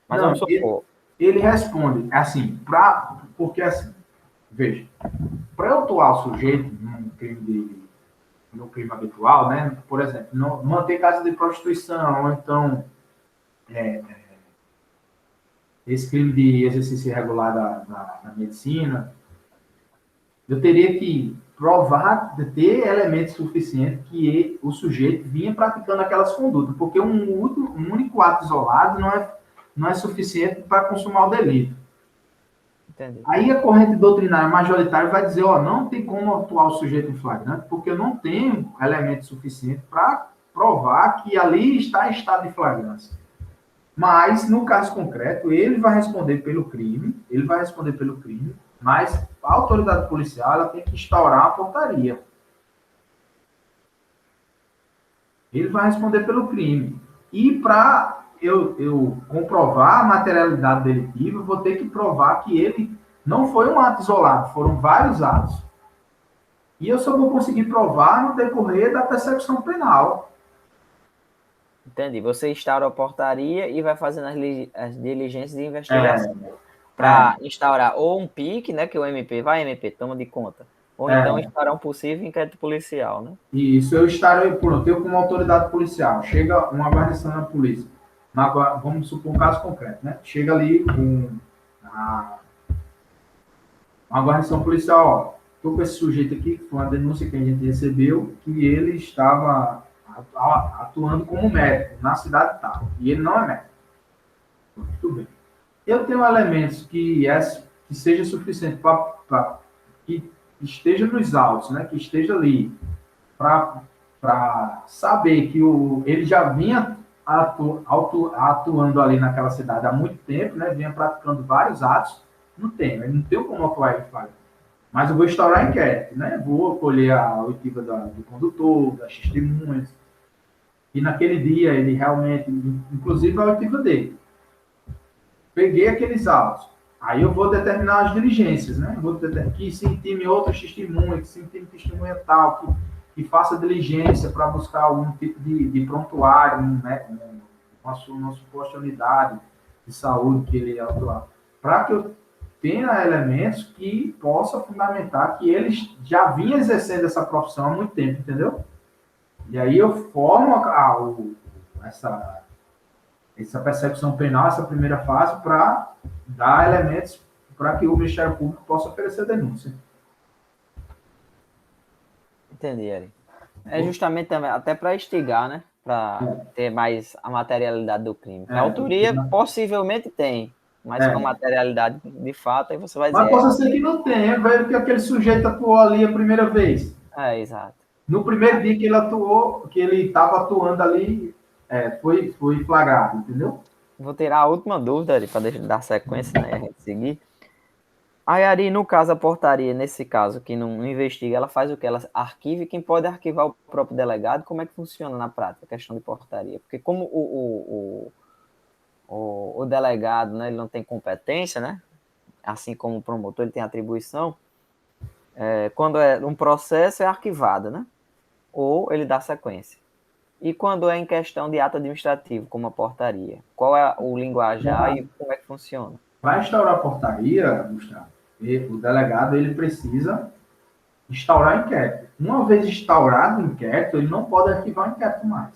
Mas vamos Não, supor. ele responde assim, porque assim, veja, para eu atuar o sujeito no crime habitual, né? Por exemplo, não, manter casa de prostituição, ou então esse crime de exercício irregular da medicina, eu teria que provar, ter elementos suficientes que o sujeito vinha praticando aquelas condutas, porque um único ato isolado não é suficiente para consumar o delito. Entendi. Aí a corrente doutrinária majoritária vai dizer, ó, não tem como atuar o sujeito em flagrante, porque eu não tenho elementos suficientes para provar que ali está em estado de flagrância. Mas, no caso concreto, ele vai responder pelo crime, mas a autoridade policial ela tem que instaurar a portaria. Ele vai responder pelo crime. E para eu comprovar a materialidade delitiva, eu vou ter que provar que ele não foi um ato isolado, foram vários atos. E eu só vou conseguir provar no decorrer da persecução penal. Entendi. Você instaura a portaria e vai fazendo as diligências de investigação É, para instaurar ou um PIC, né, que o MP vai, MP, toma de conta, ou então é, instaurar um possível inquérito policial, né? isso, eu estarei, pronto, eu como autoridade policial, chega uma guarnição na polícia, vamos supor um caso concreto, né? Chega ali uma guarnição policial, ó, estou com esse sujeito aqui, que foi uma denúncia que a gente recebeu, que ele estava atuando como médico na cidade tal, e ele não é médico. Tudo bem. Eu tenho elementos que seja suficiente para que esteja nos autos, né? Que esteja ali para saber que ele já vinha atuando ali naquela cidade há muito tempo, né? Vinha praticando vários atos. Não tem, ele não tem como atuar ele faz. Mas eu vou instaurar inquérito, né? Vou colher a oitiva do condutor, das testemunhas. E naquele dia ele realmente, inclusive a oitiva dele. Peguei aqueles autos. Aí eu vou determinar as diligências, né? Vou determinar que se intime outras testemunhas, que se intime testemunha tal, que faça diligência para buscar algum tipo de prontuário, né? Uma suposta unidade de saúde que ele ia atuar. Para que eu tenha elementos que possa fundamentar que ele já vinha exercendo essa profissão há muito tempo, entendeu? E aí eu formo essa persecução penal, essa primeira fase, para dar elementos para que o Ministério Público possa oferecer denúncia. Entendi, Eric. É justamente também, até para instigar, né? Para ter mais a materialidade do crime. A autoria possivelmente tem, mas com a materialidade de fato, aí você vai Mas dizer. possa ser que não tenha, velho, que aquele sujeito atuou ali a primeira vez. Exato. No primeiro dia que ele atuou, que ele estava atuando ali, foi flagrado, entendeu? Vou tirar a última dúvida, Ari, para dar sequência, né? A gente seguir. Aí, Ari, no caso, a portaria, nesse caso, que não investiga, ela faz o quê? Ela arquiva e quem pode arquivar o próprio delegado? Como é que funciona na prática a questão de portaria? Porque como o delegado, né, ele não tem competência, né? Assim como o promotor, ele tem atribuição, quando é um processo, é arquivado, né? Ou ele dá sequência. E quando é em questão de ato administrativo, como a portaria? Qual é o linguajar e como é que funciona? Para instaurar a portaria, Gustavo, o delegado ele precisa instaurar inquérito. Uma vez instaurado o inquérito, ele não pode arquivar o inquérito mais.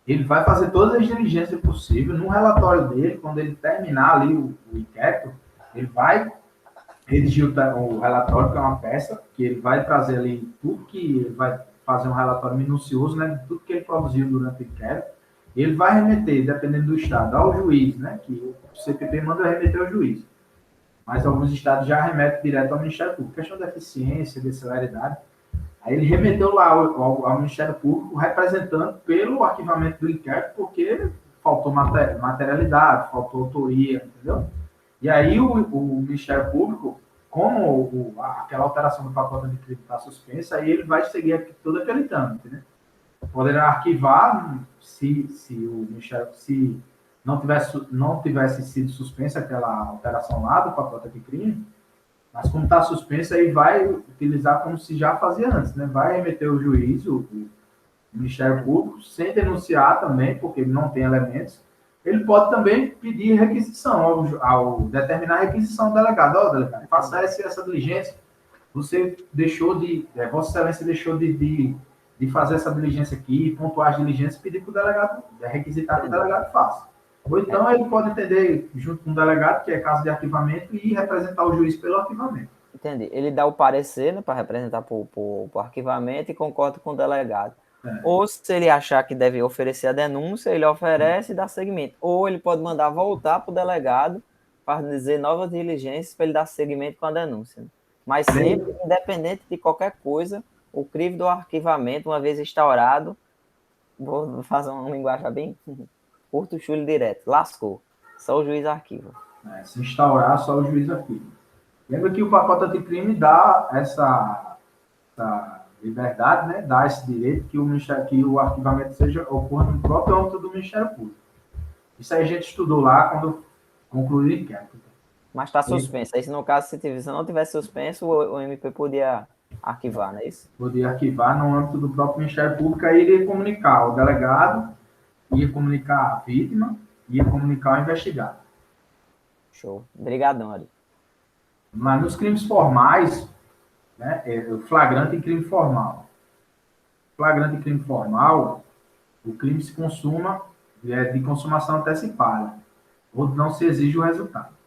Ele vai fazer todas as diligências possíveis. No relatório dele, quando ele terminar ali o inquérito, ele vai redigir o relatório, que é uma peça, que ele vai trazer ali tudo que ele vai fazer um relatório minucioso, né, de tudo que ele produziu durante o inquérito. Ele vai remeter, dependendo do estado, ao juiz, né, que o CPP manda remeter ao juiz. Mas alguns estados já remetem direto ao Ministério Público. Questão de eficiência, de celeridade. Aí ele remeteu lá ao Ministério Público representando pelo arquivamento do inquérito, porque faltou materialidade, faltou autoria, entendeu? E aí o Ministério Público, como aquela alteração do pacote de crime está suspensa, aí ele vai seguir todo aquele trâmite, né? Poderá arquivar se o Ministério, se não tivesse sido suspensa aquela alteração lá do pacote de crime, mas como está suspensa, aí vai utilizar como se já fazia antes, né? Vai remeter o juiz, o Ministério Público, sem denunciar também, porque ele não tem elementos. ele pode também pedir requisição, ao determinar a requisição do delegado. Ó, delegado, faça essa diligência. Você deixou Vossa Excelência deixou de fazer essa diligência aqui, pontuar as diligências, pedir para o delegado, requisitar que o delegado faça. Ou então ele pode entender, junto com o delegado, que é caso de arquivamento, e representar o juiz pelo arquivamento. Entendi. Ele dá o parecer, né, para representar para o arquivamento e concorda com o delegado. Ou se ele achar que deve oferecer a denúncia, ele oferece e dá seguimento. Ou ele pode mandar voltar para o delegado para dizer novas diligências para ele dar seguimento com a denúncia. Mas sempre, independente de qualquer coisa, o crivo do arquivamento, uma vez instaurado, vou fazer uma linguagem bem curto, chulo direto, lascou. Só o juiz arquiva. Se instaurar, só o juiz arquiva. Lembra que o pacote anticrime dá essa liberdade, né? Dá esse direito que o arquivamento ocorra no próprio âmbito do Ministério Público. Isso aí a gente estudou lá quando concluiu o inquérito. Mas está suspenso. Aí, se no caso, se não tivesse suspenso, o MP podia arquivar, não é isso? Podia arquivar no âmbito do próprio Ministério Público, aí iria comunicar o delegado, ia comunicar a vítima, ia comunicar o investigado. Show. Obrigadão, Ari. Mas nos crimes formais, né, o flagrante em crime formal. Flagrante em crime formal, o crime se consuma de consumação antecipada, ou não se exige o resultado.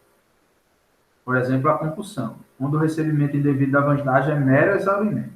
Por exemplo, a concussão, quando o recebimento indevido da vantagem é mero exaurimento.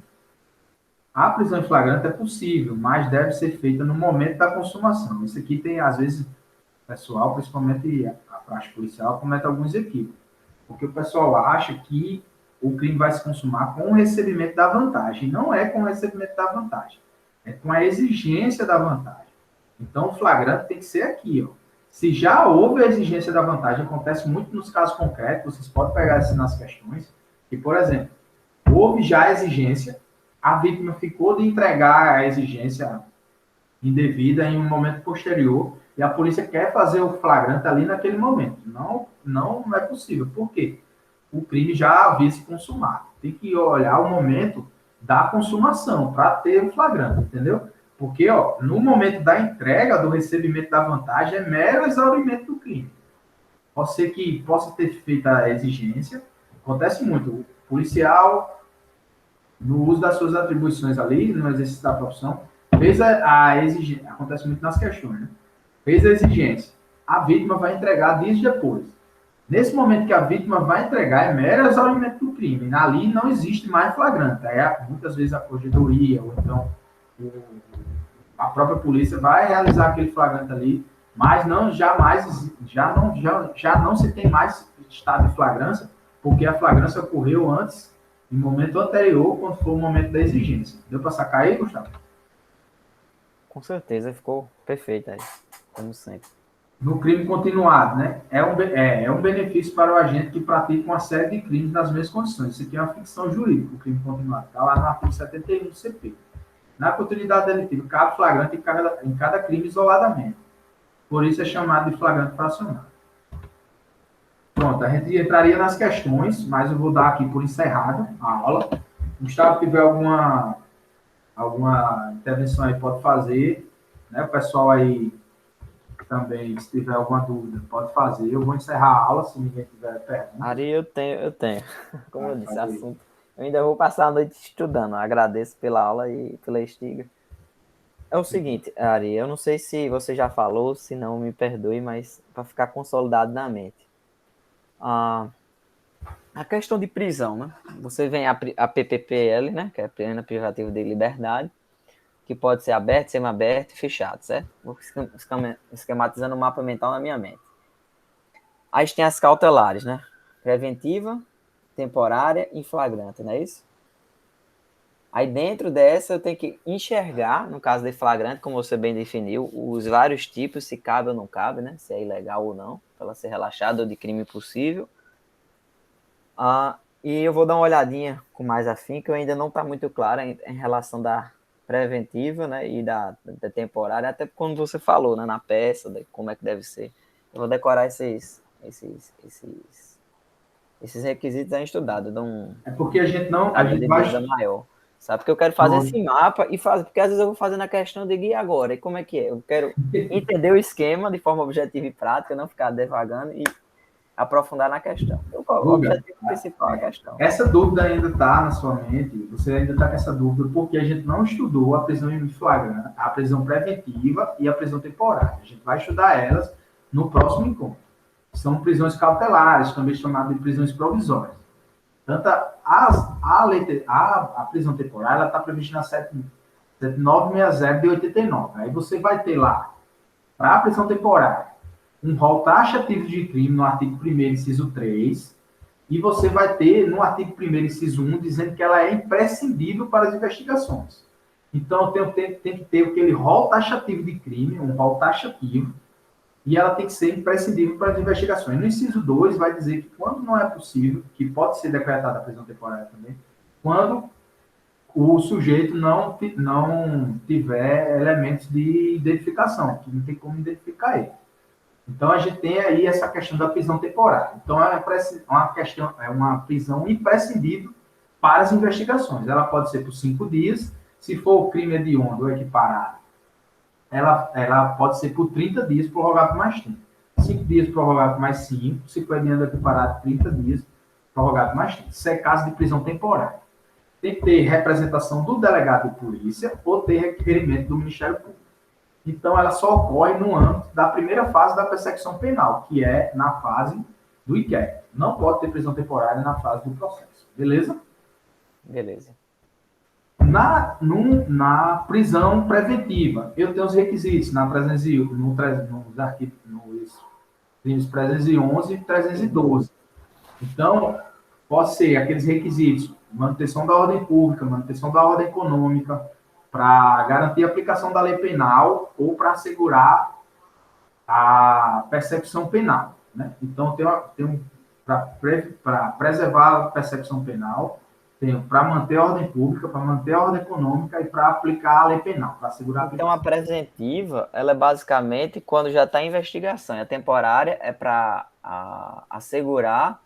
A prisão em flagrante é possível, mas deve ser feita no momento da consumação. Isso aqui tem, às vezes, o pessoal, principalmente a praxe policial, comete alguns equívocos. Porque o pessoal acha que o crime vai se consumar com o recebimento da vantagem. Não é com o recebimento da vantagem. É com a exigência da vantagem. Então, o flagrante tem que ser aqui, ó. Se já houve a exigência da vantagem, acontece muito nos casos concretos, vocês podem pegar isso nas questões, que, por exemplo, houve já a exigência, a vítima ficou de entregar a exigência indevida em um momento posterior, e a polícia quer fazer o flagrante ali naquele momento. Não é possível. Por quê? O crime já havia se consumado. Tem que olhar o momento da consumação para ter o flagrante, entendeu? Porque, ó, no momento da entrega, do recebimento da vantagem, é mero exaurimento do crime. Pode ser que possa ter feito a exigência. Acontece muito. O policial, no uso das suas atribuições ali, no exercício da profissão, fez a exigência. Acontece muito nas questões, né? Fez a exigência. A vítima vai entregar dias depois. Nesse momento que a vítima vai entregar, é mero exaurimento do crime. Ali não existe mais flagrante. Aí, muitas vezes, a corregedoria, ou então a própria polícia vai realizar aquele flagrante ali, mas já não se tem mais estado de flagrância, porque a flagrância ocorreu antes, no momento anterior, quando foi o momento da exigência. Deu para sacar aí, Gustavo? Com certeza, ficou perfeito aí, como sempre. No crime continuado, né? É um benefício para o agente que pratica uma série de crimes nas mesmas condições. Isso aqui é uma ficção jurídica, o crime continuado. Está lá no artigo 71 do CP. Na continuidade delitiva, cabe flagrante em cada crime isoladamente. Por isso é chamado de flagrante fracionado. Pronto, a gente entraria nas questões, mas eu vou dar aqui por encerrado a aula. Gustavo, se tiver alguma intervenção aí, pode fazer. Né? O pessoal aí também, se tiver alguma dúvida, pode fazer. Eu vou encerrar a aula, se ninguém tiver pergunta. Ari, eu tenho. Como eu disse, assunto. Eu ainda vou passar a noite estudando. Agradeço pela aula e pela estiga. É o seguinte, Ari, eu não sei se você já falou, se não, me perdoe, mas para ficar consolidado na mente. A questão de prisão, né? Você vem a PPPL, né? Que é a pena privativa de liberdade, que pode ser aberto, semi-aberto e fechado, certo? Vou esquematizando o mapa mental na minha mente. Aí tem as cautelares, né? Preventiva, temporária e flagrante, não é isso? Aí dentro dessa eu tenho que enxergar, no caso de flagrante, como você bem definiu, os vários tipos, se cabe ou não cabe, né? Se é ilegal ou não, para ela ser relaxada ou de crime possível. E eu vou dar uma olhadinha com mais afinco, que ainda não está muito claro em relação da preventiva, né, e da temporária, até quando você falou, né, na peça, como é que deve ser. Eu vou decorar esses requisitos aí estudados. É porque a gente vai... sabe? Porque eu quero fazer esse mapa e fazer, porque às vezes eu vou fazendo a questão de guia agora, e como é que é? Eu quero entender o esquema de forma objetiva e prática, não ficar devagando e aprofundar na questão. Então, o Guga, objetivo principal é a questão. essa dúvida ainda está na sua mente, você ainda está com essa dúvida porque a gente não estudou a prisão em flagrante, a prisão preventiva e a prisão temporária. A gente vai estudar elas no próximo encontro. São prisões cautelares, também chamadas de prisões provisórias. Tanto a prisão temporária está prevista na 7960 de 89. Aí você vai ter lá, para a prisão temporária, um rol taxativo de crime no artigo 1º, inciso 3, e você vai ter no artigo 1º, inciso 1, dizendo que ela é imprescindível para as investigações. Então, tem que ter aquele rol taxativo de crime, um rol taxativo, e ela tem que ser imprescindível para as investigações. No inciso 2, vai dizer que quando não é possível, que pode ser decretada a prisão temporária também, quando o sujeito não tiver elementos de identificação, que não tem como identificar ele. Então, a gente tem aí essa questão da prisão temporária. Então, é uma prisão imprescindível para as investigações. Ela pode ser por 5 dias, se for o crime hediondo ou equiparado, ela pode ser por 30 dias, prorrogado por mais tempo. 5 dias, prorrogado por mais 5, se for hediondo equiparado, 30 dias, prorrogado por mais tempo. Isso é caso de prisão temporária. Tem que ter representação do delegado de polícia ou ter requerimento do Ministério Público. Então, ela só ocorre no âmbito da primeira fase da persecução penal, que é na fase do inquérito. Não pode ter prisão temporária na fase do processo. Beleza? Beleza. Na prisão preventiva, eu tenho os requisitos nos crimes 311 e 312. Então, pode ser aqueles requisitos: manutenção da ordem pública, manutenção da ordem econômica, para garantir a aplicação da lei penal ou para assegurar a persecução penal, né? Então, para preservar a persecução penal, tem para manter a ordem pública, para manter a ordem econômica e para aplicar a lei penal, para assegurar a aplicação. Então, a preventiva, ela é basicamente quando já está em investigação. E a temporária é para assegurar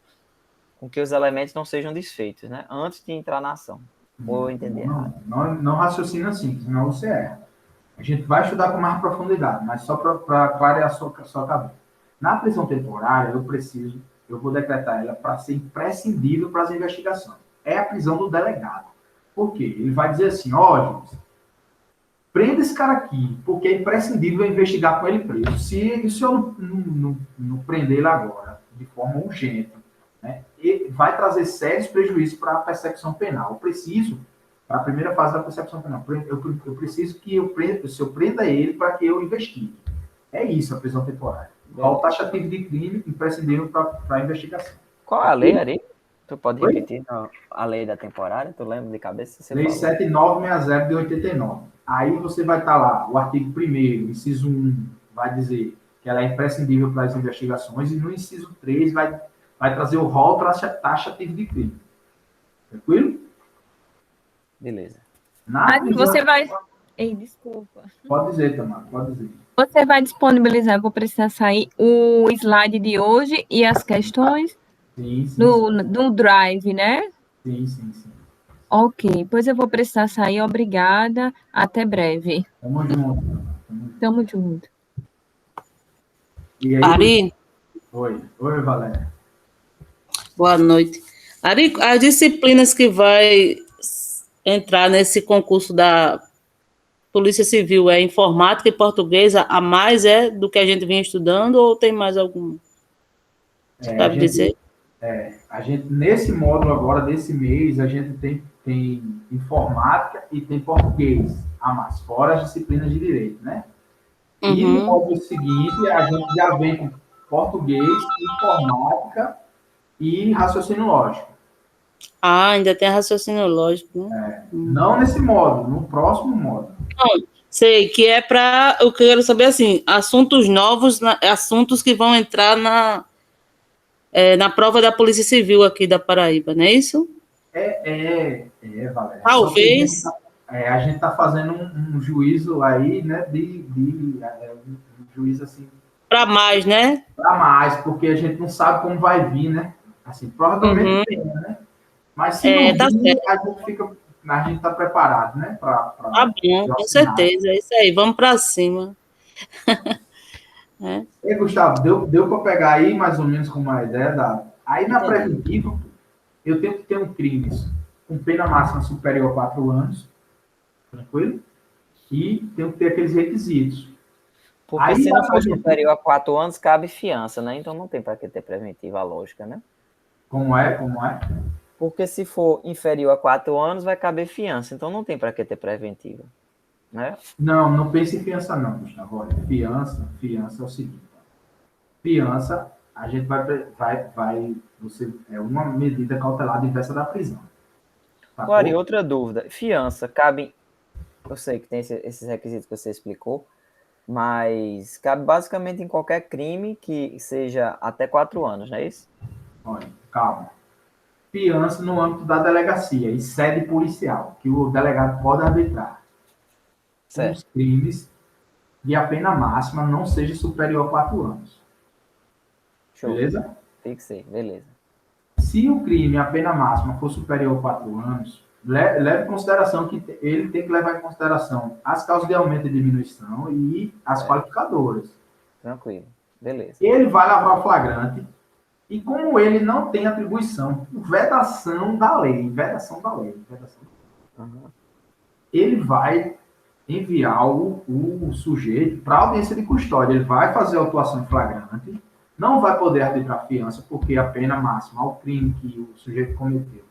com que os elementos não sejam desfeitos, né? Antes de entrar na ação. Ou entender errado. Não raciocina assim, senão você erra. A gente vai estudar com mais profundidade, mas só para clarear a sua cabeça. Na prisão temporária, eu vou decretar ela para ser imprescindível para as investigações. É a prisão do delegado. Por quê? Ele vai dizer assim: ó, prenda esse cara aqui, porque é imprescindível investigar com ele preso. Se eu não prender ele agora, de forma urgente, né, vai trazer sérios prejuízos para a persecução penal. Eu preciso, para a primeira fase da persecução penal, eu preciso que eu prenda ele para que eu investigue. É isso a prisão temporária. O taxativo de crime imprescindível para a investigação. Qual é a lei, Ari? Tu pode repetir a lei da temporária? Tu lembra de cabeça? Lei 7960 de 89. Aí você vai estar lá, o artigo 1º, inciso 1, vai dizer que ela é imprescindível para as investigações, e no inciso 3 vai trazer o rol taxativo de crime. Tranquilo? Beleza. Você vai... Ei, desculpa. Pode dizer, Tamara, pode dizer. Você vai disponibilizar, eu vou precisar sair, o slide de hoje e as questões do Drive, né? Sim. Ok, pois eu vou precisar sair. Obrigada. Até breve. Tamo junto. E aí, Ari? Oi, Valéria. Boa noite. Ari, as disciplinas que vai entrar nesse concurso da Polícia Civil é informática e português, a mais do que a gente vinha estudando, ou tem mais algum? Sabe dizer? A gente, nesse módulo agora, desse mês, a gente tem informática e tem português, a mais, fora as disciplinas de direito, né? Uhum. E no módulo seguinte, a gente já vem com português, informática e raciocínio lógico. Ainda tem raciocínio lógico, né? Não nesse módulo, no próximo módulo. Não, sei, que é para... Eu quero saber, assim, assuntos novos, assuntos que vão entrar na prova da Polícia Civil aqui da Paraíba, não é isso? Valéria. Talvez. A gente está fazendo um juízo aí, né, um juízo assim... Para mais, né? Para mais, porque a gente não sabe como vai vir, né? Assim, provavelmente tem, né? Mas se não vir, tá certo. a gente fica mas a gente está preparado, né? Tá bom, com certeza. É isso aí, vamos para cima. E, Gustavo, deu para pegar aí mais ou menos com uma ideia da. Aí na Entendi. preventiva, eu tenho que ter um crime com pena máxima superior a 4 anos, tranquilo? E tenho que ter aqueles requisitos. Porque Aí, se não for superior a 4 anos, cabe fiança, né? Então não tem para que ter preventiva, a lógica, né? Como é? Como é? Porque se for inferior a 4 anos, vai caber fiança. Então não tem para que ter preventiva, né? Não pense em fiança não, Gustavo. Olha, fiança é o seguinte. Fiança, a gente você é uma medida cautelar inversa da prisão. Agora, e outra dúvida. Fiança, cabe... Eu sei que tem esses requisitos que você explicou, mas cabe basicamente em qualquer crime que seja até 4 anos, não é isso? Olha, calma. Fiança no âmbito da delegacia e sede policial, que o delegado pode arbitrar. Certo. Os crimes de a pena máxima não seja superior a 4 anos. Show. Beleza? Tem que ser, beleza. Se o crime, a pena máxima, for superior a 4 anos, leve em consideração que ele tem que levar em consideração as causas de aumento e diminuição e as qualificadoras. Tranquilo, beleza. Ele vai lavrar o flagrante e como ele não tem atribuição por vedação da lei, Uhum. ele vai enviar o sujeito para a audiência de custódia. Ele vai fazer a autuação em flagrante, não vai poder arbitrar fiança, porque a pena máxima ao crime que o sujeito cometeu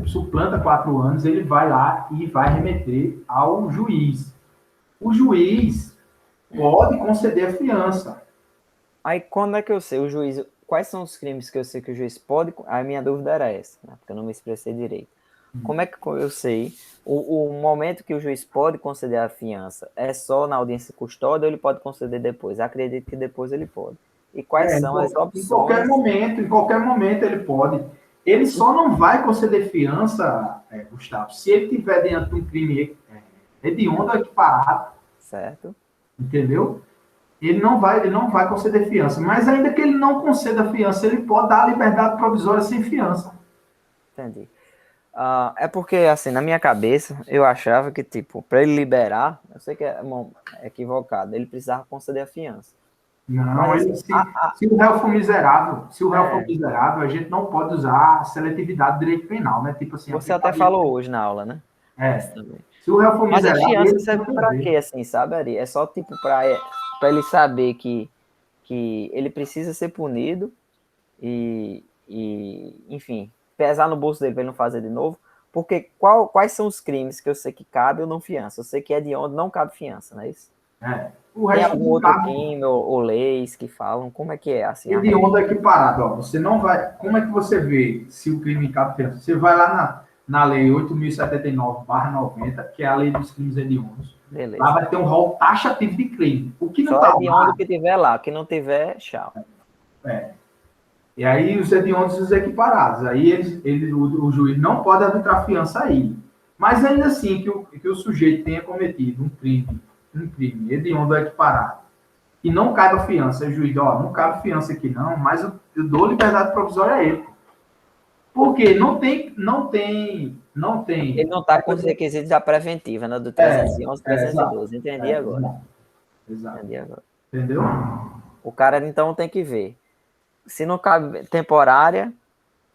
suplanta 4 anos, ele vai lá e vai remeter ao juiz. O juiz pode conceder a fiança. Aí quando é que eu sei? O juiz... Quais são os crimes que eu sei que o juiz pode... A minha dúvida era essa, né? Porque eu não me expressei direito. Como é que eu sei o momento que o juiz pode conceder a fiança? É só na audiência de custódia ou ele pode conceder depois? Acredito que depois ele pode. E quais são as opções? Em qualquer momento ele pode. Ele só não vai conceder fiança, Gustavo, se ele tiver dentro de um crime hediondo ou equiparado. Certo. Entendeu? Ele não vai conceder fiança. Mas ainda que ele não conceda fiança, ele pode dar a liberdade provisória sem fiança. Entendi. É porque, assim, na minha cabeça, eu achava que, tipo, para ele liberar, eu sei que é equivocado, ele precisava conceder a fiança. Não, Mas, ele, se o réu for miserável, a gente não pode usar a seletividade do direito penal, né? Tipo assim, você até falou hoje na aula, né? Se o réu for Mas a miserável, fiança serve para quê, assim, sabe, Ari? É só, tipo, para ele saber que ele precisa ser punido e, enfim, pesar no bolso dele para ele não fazer de novo. Porque quais são os crimes que eu sei que cabe ou não fiança? Eu sei que é de onde não cabe fiança, não é isso? Tem algum outro crime ou leis que falam? Como é que é? Assim, e de onde equiparado? Ó, você não vai... Como é que você vê se o crime cabe fiança? Você vai lá na lei 8.079/90, que é a lei dos crimes hediondos. Beleza. Lá vai ter um rol taxativo de crime. O que não só tá é de onde que tiver lá. O que não tiver, tchau. E aí os hediondos e os equiparados. Aí o juiz não pode arbitrar fiança aí. Mas ainda assim que o sujeito tenha cometido um crime hediondo ou equiparado, e não caiba fiança, o juiz, não cabe fiança aqui não, mas eu dou liberdade provisória a ele. Porque não tem... Ele não está com os requisitos da preventiva, né? Do 311, 312. Entendi agora. Exato. Entendi agora. Entendeu? O cara, então, tem que ver. Se não cabe temporária,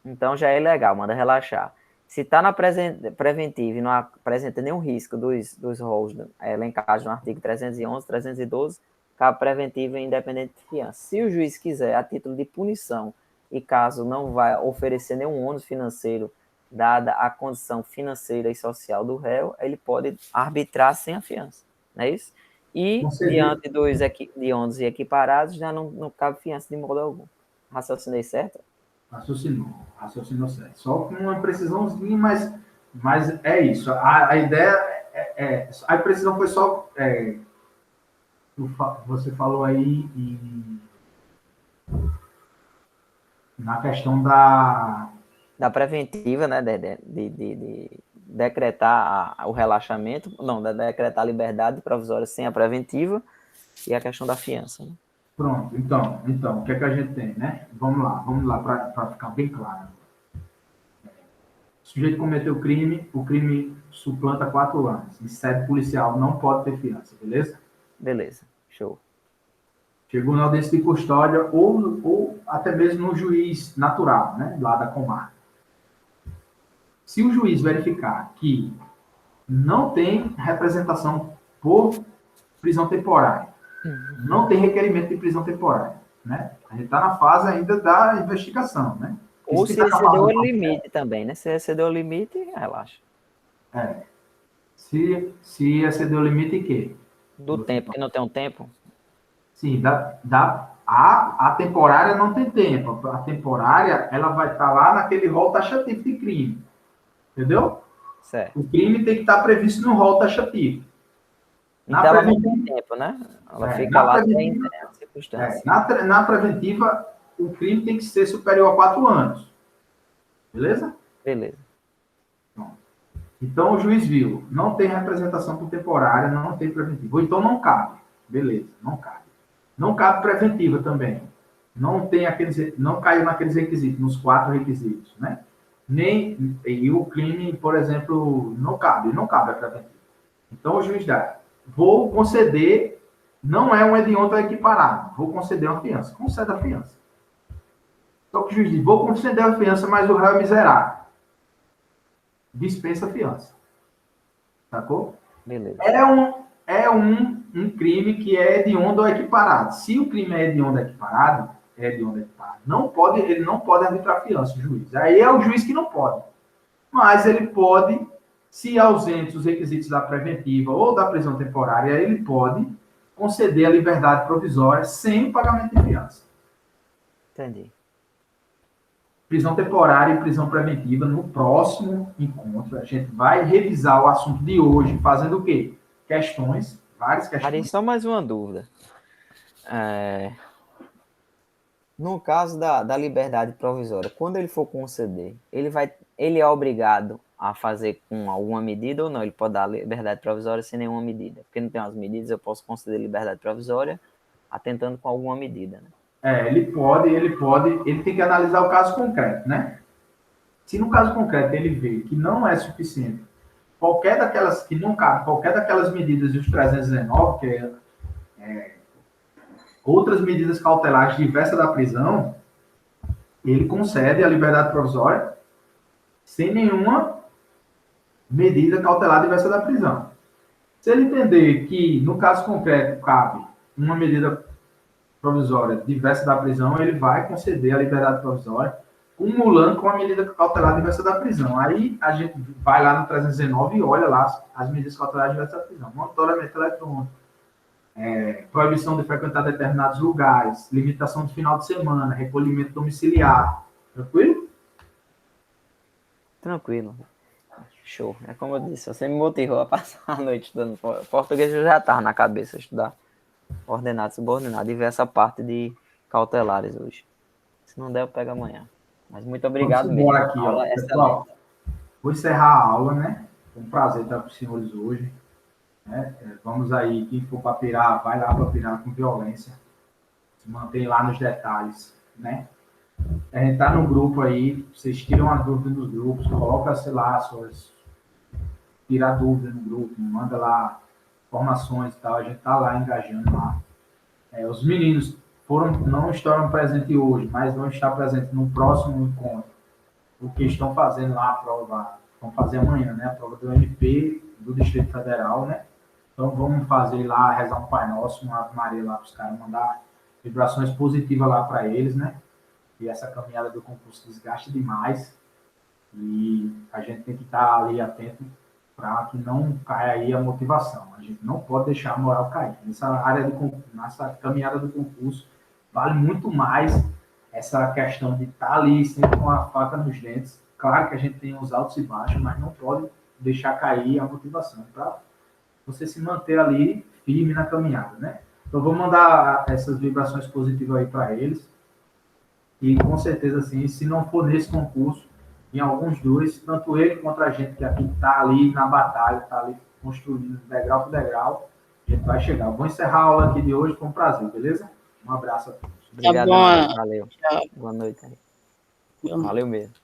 então já é ilegal, manda relaxar. Se está na preventiva e não apresenta nenhum risco dos rolos elencados no artigo 311, 312, cabe preventiva e independente de fiança. Se o juiz quiser, a título de punição, e caso não vai oferecer nenhum ônus financeiro, dada a condição financeira e social do réu, ele pode arbitrar sem a fiança, não é isso? E, diante dos hediondos e equiparados, já não cabe fiança de modo algum. Raciocinei certo? Raciocinou certo. Só com uma precisãozinha, mas é isso. A ideia a precisão foi só... você falou aí na questão da preventiva, né? De decretar o relaxamento, não, de decretar a liberdade provisória sem a preventiva e a questão da fiança, né? Pronto, então, o que é que a gente tem, né? Vamos lá, para ficar bem claro. O sujeito cometeu o crime suplanta 4 anos. Em sede policial não pode ter fiança, beleza? Beleza, show. Chegou na audiência de custódia ou até mesmo no juiz natural, né? Lá da comarca. Se o juiz verificar que não tem representação por prisão temporária, não tem requerimento de prisão temporária, né? A gente está na fase ainda da investigação, né? Ou se excedeu o limite também, né? Se excedeu o limite, relaxa. Se excedeu o limite, quê? Do tempo, que não tem um tempo? Sim, a temporária não tem tempo. A temporária, ela vai estar lá naquele rol taxativo de crime. Entendeu? Certo. O crime tem que estar previsto no rol taxativo. Então ela não tem tempo, né? Ela fica lá sem circunstância. Na preventiva, o crime tem que ser superior a 4 anos. Beleza? Beleza. Então o juiz viu, não tem representação por temporária, não tem preventiva. Ou então não cabe. Beleza, não cabe. Não cabe preventiva também. Não caiu naqueles requisitos, nos 4 requisitos, né? E o crime, por exemplo, não cabe a preventiva. Então o juiz dá, vou conceder, não é um hediondo equiparado, vou conceder uma fiança. Concede a fiança. Então o juiz diz, vou conceder a fiança, mas o réu é miserável. Dispensa a fiança. Sacou? Beleza. É um crime que é hediondo ou equiparado. Se o crime é hediondo ou equiparado, ele não pode arbitrar fiança, o juiz. Aí é o juiz que não pode. Mas ele pode, se ausentes os requisitos da preventiva ou da prisão temporária, ele pode conceder a liberdade provisória sem o pagamento de fiança. Entendi. Prisão temporária e prisão preventiva, no próximo encontro, a gente vai revisar o assunto de hoje, fazendo o quê? Várias questões. Ari, só mais uma dúvida. No caso da liberdade provisória, quando ele for conceder, ele é obrigado a fazer com alguma medida ou não? Ele pode dar liberdade provisória sem nenhuma medida? Porque não tem as medidas, eu posso conceder liberdade provisória atentando com alguma medida, né? Ele tem que analisar o caso concreto, né? Se no caso concreto ele vê que não é suficiente, qualquer daquelas medidas dos 319, que outras medidas cautelares diversas da prisão, ele concede a liberdade provisória sem nenhuma medida cautelar diversa da prisão. Se ele entender que, no caso concreto, cabe uma medida provisória diversa da prisão, ele vai conceder a liberdade provisória, cumulando com a medida cautelar diversa da prisão. Aí a gente vai lá no 319 e olha lá as medidas cautelares diversas da prisão. Monitoramento eletrônico, proibição de frequentar determinados lugares, limitação de final de semana, recolhimento domiciliar. Tranquilo? Tranquilo. Show. É como eu disse, você me motivou a passar a noite estudando português, eu já estava na cabeça estudar ordenado, subordinado e ver essa parte de cautelares hoje. Se não der, eu pego amanhã. Mas muito obrigado mesmo. Bora aqui, ó. Pessoal, vou encerrar a aula, né? Foi um prazer estar com os senhores hoje. Né? Vamos aí, quem for para pirar, vai lá para pirar com violência. Se mantém lá nos detalhes, né? A gente tá no grupo aí, vocês tiram a dúvida nos grupos, coloca, sei lá, tira a dúvida no grupo, manda lá informações e tal, a gente tá lá engajando lá. Os meninos não estão presentes hoje, mas vão estar presentes no próximo encontro, porque estão fazendo lá a prova, vão fazer amanhã, né? A prova do MP do Distrito Federal, né? Então vamos fazer lá, rezar um Pai Nosso, uma Ave Maria lá para os caras, mandar vibrações positivas lá para eles, né? E essa caminhada do concurso desgasta demais e a gente tem que estar ali atento para que não caia aí a motivação. A gente não pode deixar a moral cair. Nessa caminhada do concurso, vale muito mais essa questão de estar ali sempre com a faca nos dentes. Claro que a gente tem os altos e baixos, mas não pode deixar cair a motivação para você se manter ali firme na caminhada, né? Então, vou mandar essas vibrações positivas aí para eles. E, com certeza, assim, se não for nesse concurso, em alguns dois, tanto ele quanto a gente que aqui está ali na batalha, está ali construindo degrau por degrau, a gente vai chegar. Eu vou encerrar a aula aqui de hoje, foi um prazer, beleza? Um abraço a todos. Obrigado, Tá bom. valeu. Tchau. Boa noite. Valeu mesmo.